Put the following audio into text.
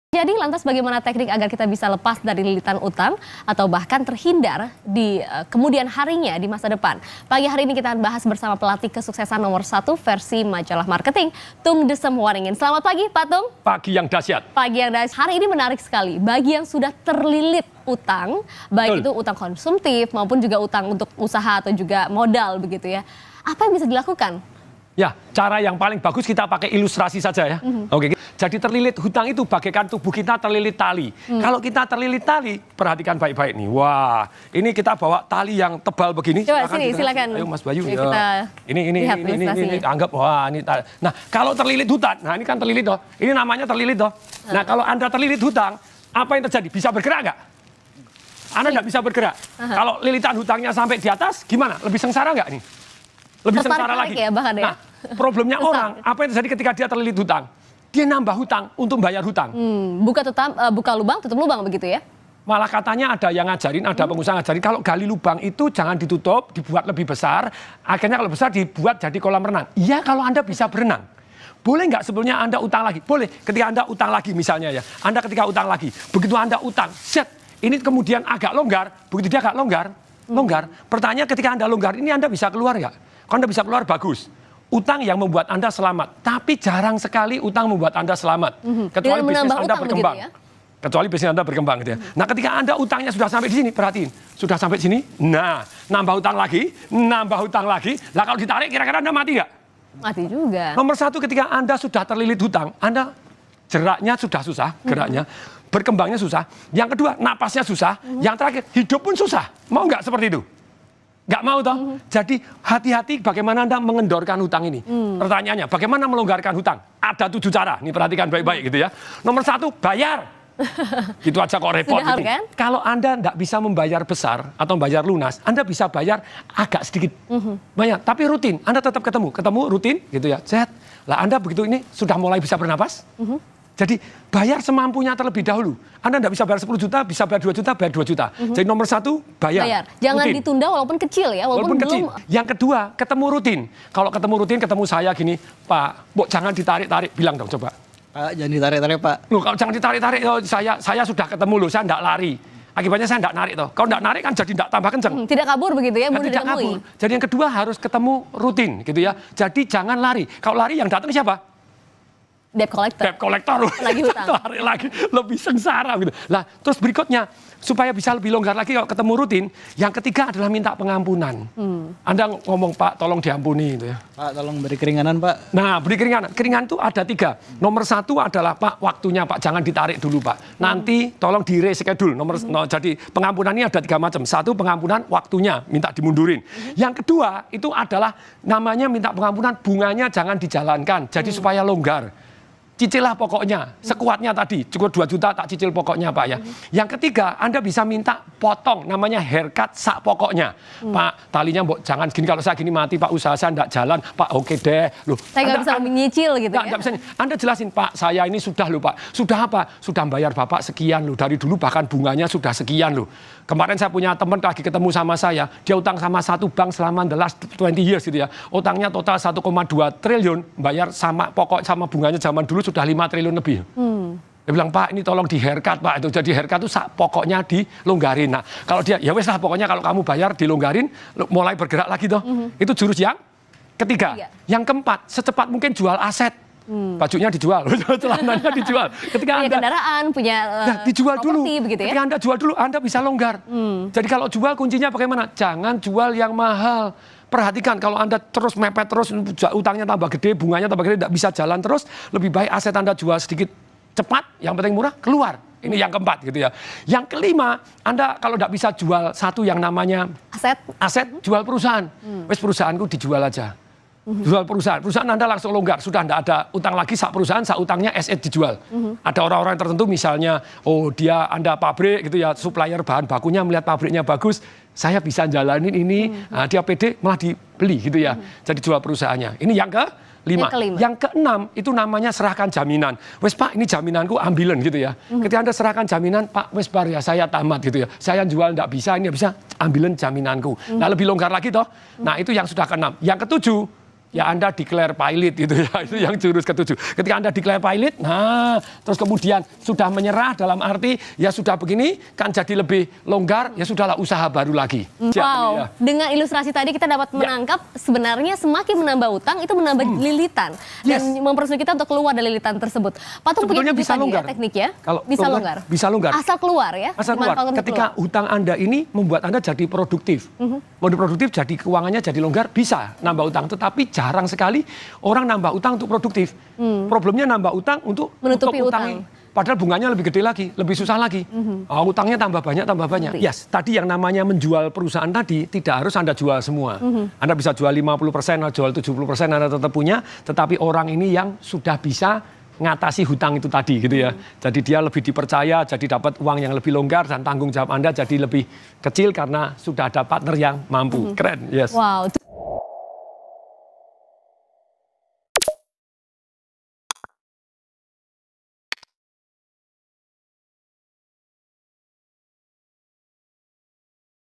Jadi lantas bagaimana teknik agar kita bisa lepas dari lilitan utang atau bahkan terhindar di kemudian harinya di masa depan? Pagi hari ini kita akan bahas bersama pelatih kesuksesan nomor 1 versi majalah marketing, Tung Desem Waringin. Selamat pagi Pak Tung. Pagi yang dahsyat. Pagi yang dahsyat. Hari ini menarik sekali bagi yang sudah terlilit utang, baik itu utang konsumtif maupun juga utang untuk usaha atau juga modal begitu ya. Apa yang bisa dilakukan? Ya, cara yang paling bagus kita pakai ilustrasi saja ya. Oke. Jadi terlilit hutang itu bagaikan tubuh kita terlilit tali. Kalau kita terlilit tali, perhatikan baik-baik nih. Wah, ini kita bawa tali yang tebal begini. Coba sini, silakan. Ayo Mas Bayu. Ya. Ini anggap wah ini tali. Nah, kalau terlilit hutang, nah ini kan terlilit toh. Ini namanya terlilit toh. Nah, kalau Anda terlilit hutang, apa yang terjadi? Bisa bergerak nggak? Anda nggak bisa bergerak. Kalau lilitan hutangnya sampai di atas, gimana? Lebih sengsara nggak nih? Lebih sengsara lagi. Ya, bahkan ya. Nah, problemnya orang, apa yang terjadi ketika dia terlilit hutang? Dia nambah hutang untuk bayar hutang. Buka lubang, tutup lubang begitu ya? Malah katanya ada yang ngajarin, ada pengusaha ngajarin, kalau gali lubang itu jangan ditutup, dibuat lebih besar. Akhirnya kalau besar dibuat jadi kolam renang. Iya kalau Anda bisa berenang. Boleh nggak sebelumnya Anda utang lagi? Boleh. Ketika Anda utang lagi misalnya ya. Anda ketika utang lagi, begitu Anda utang, set. Ini kemudian agak longgar, begitu dia agak longgar. Pertanyaan ketika Anda longgar, ini Anda bisa keluar nggak? Kalau Anda bisa keluar, bagus. Utang yang membuat Anda selamat. Tapi jarang sekali utang membuat Anda selamat. Kecuali bisnis Anda berkembang. Ya? Kecuali bisnis Anda berkembang gitu ya. Nah ketika Anda utangnya sudah sampai di sini, perhatiin. Sudah sampai di sini, nah nambah utang lagi. Lah kalau ditarik kira-kira Anda mati nggak? Mati juga. Nomor 1 ketika Anda sudah terlilit hutang, Anda geraknya sudah susah, geraknya. Berkembangnya susah. Yang kedua, napasnya susah. Yang terakhir, hidup pun susah. Mau nggak seperti itu? Nggak mau toh. Jadi hati-hati bagaimana Anda mengendorkan hutang ini. Pertanyaannya, bagaimana melonggarkan hutang? Ada 7 cara. Ini perhatikan baik-baik gitu ya. Nomor 1, bayar. Gitu aja kok repot. Gitu. Kan? Kalau Anda nggak bisa membayar besar atau membayar lunas, Anda bisa bayar agak sedikit. Banyak, tapi rutin. Anda tetap ketemu rutin gitu ya. Sehat. Lah Anda begitu ini sudah mulai bisa bernapas. Jadi bayar semampunya terlebih dahulu. Anda tidak bisa bayar 10 juta, bisa bayar 2 juta, bayar 2 juta. Jadi nomor 1, bayar. Jangan rutin. ditunda walaupun kecil ya. Walaupun kecil. Yang kedua, ketemu rutin. Kalau ketemu rutin, ketemu saya gini, Pak, jangan ditarik-tarik. Bilang dong coba. Pak, jangan ditarik-tarik Pak. Loh, kalau jangan ditarik-tarik, saya sudah ketemu loh, saya tidak lari. Akibatnya saya tidak narik toh. Kalau tidak narik kan jadi tidak tambah kenceng. Tidak kabur begitu ya, mudah tidak kabur. Jadi yang kedua harus ketemu rutin gitu ya. Jadi jangan lari. Kalau lari yang datang siapa? Debt collector lagi hutang. Tarik lagi lebih sengsara gitu. Lah terus berikutnya supaya bisa lebih longgar lagi kalau ketemu rutin, yang ketiga adalah minta pengampunan. Anda ngomong Pak tolong diampuni gitu ya. Pak tolong beri keringanan Pak. Nah beri keringanan. Keringanan itu ada 3. Nomor 1 adalah Pak waktunya Pak jangan ditarik dulu Pak. Nanti tolong di reschedule. Jadi pengampunan ini ada 3 macam. 1 pengampunan waktunya minta dimundurin. Yang kedua itu adalah namanya minta pengampunan bunganya jangan dijalankan. Jadi supaya longgar. Cicilah pokoknya, sekuatnya tadi, cukup 2 juta tak cicil pokoknya Pak ya. Yang ketiga, Anda bisa minta potong, namanya haircut sak pokoknya. Pak, talinya jangan gini, kalau saya gini mati Pak, usaha saya enggak jalan. Pak, oke deh. Loh, saya nggak bisa menyicil gitu ya? Nggak bisa. Anda jelasin, Pak, saya ini sudah loh Pak. Sudah apa? Sudah bayar Bapak sekian loh, dari dulu bahkan bunganya sudah sekian loh. Kemarin saya punya teman lagi ketemu sama saya, dia utang sama satu bank selama the last 20 years gitu ya. Utangnya total 1,2 triliun, bayar sama pokok sama bunganya zaman dulu sudah 5 triliun lebih. Dia bilang, Pak ini tolong di haircut Pak. Itu jadi haircut itu pokoknya dilonggarin. Nah kalau dia, ya wes lah pokoknya kalau kamu bayar dilonggarin, mulai bergerak lagi toh. Itu jurus yang ketiga. Yang keempat, secepat mungkin jual aset. Bajunya dijual, celananya dijual. Ketika punya kendaraan, punya dijual dulu. Begitu ya? Ketika Anda jual dulu, Anda bisa longgar. Jadi kalau jual kuncinya bagaimana? Jangan jual yang mahal. Perhatikan kalau Anda terus mepet terus, utangnya tambah gede, bunganya tambah gede, tidak bisa jalan terus, lebih baik aset Anda jual sedikit cepat, yang penting murah, keluar. Ini yang keempat gitu ya. Yang kelima, Anda kalau tidak bisa jual satu yang namanya aset jual perusahaan. Wes perusahaanku dijual aja. Jual perusahaan Anda langsung longgar, sudah tidak ada utang lagi, sak perusahaan, sak utangnya aset dijual. Ada orang-orang tertentu misalnya, dia Anda pabrik gitu ya, supplier bahan bakunya melihat pabriknya bagus, saya bisa jalanin ini, nah, dia pede malah dibeli gitu ya, jadi jual perusahaannya. Ini yang kelima. Yang keenam itu namanya serahkan jaminan. Wes Pak ini jaminanku ambilan gitu ya. Ketika Anda serahkan jaminan, Pak wes bar ya saya tamat gitu ya, saya jual tidak bisa, ini bisa ambilan jaminanku. Nah lebih longgar lagi toh. Nah itu yang sudah keenam. Yang ketujuh, ya Anda declare pilot gitu ya. Itu yang jurus ke-7. Ketika Anda declare pilot, nah terus kemudian sudah menyerah dalam arti ya sudah begini kan jadi lebih longgar, ya sudahlah usaha baru lagi. Wow, Ya. dengan ilustrasi tadi kita dapat menangkap sebenarnya semakin menambah utang itu menambah lilitan dan mempersulit kita untuk keluar dari lilitan tersebut. Patung punya Sebetulnya bisa tadi longgar. ya teknik ya? Kalau bisa longgar. Bisa longgar. Asal keluar ya? Asal keluar. Dimanfaatkan untuk Ketika hutang Anda ini membuat Anda jadi produktif. Mau produktif jadi keuangannya jadi longgar, bisa nambah utang. Tetapi jarang sekali orang nambah utang untuk produktif. Problemnya nambah utang untuk menutupi utang. Padahal bunganya lebih gede lagi, lebih susah lagi. Utangnya tambah banyak, tambah banyak. Yes, tadi yang namanya menjual perusahaan tadi tidak harus Anda jual semua. Anda bisa jual 50%, jual 70%, Anda tetap punya. Tetapi orang ini yang sudah bisa ngatasi hutang itu tadi gitu ya. Jadi dia lebih dipercaya, jadi dapat uang yang lebih longgar dan tanggung jawab Anda jadi lebih kecil karena sudah ada partner yang mampu. Keren, yes. Wow.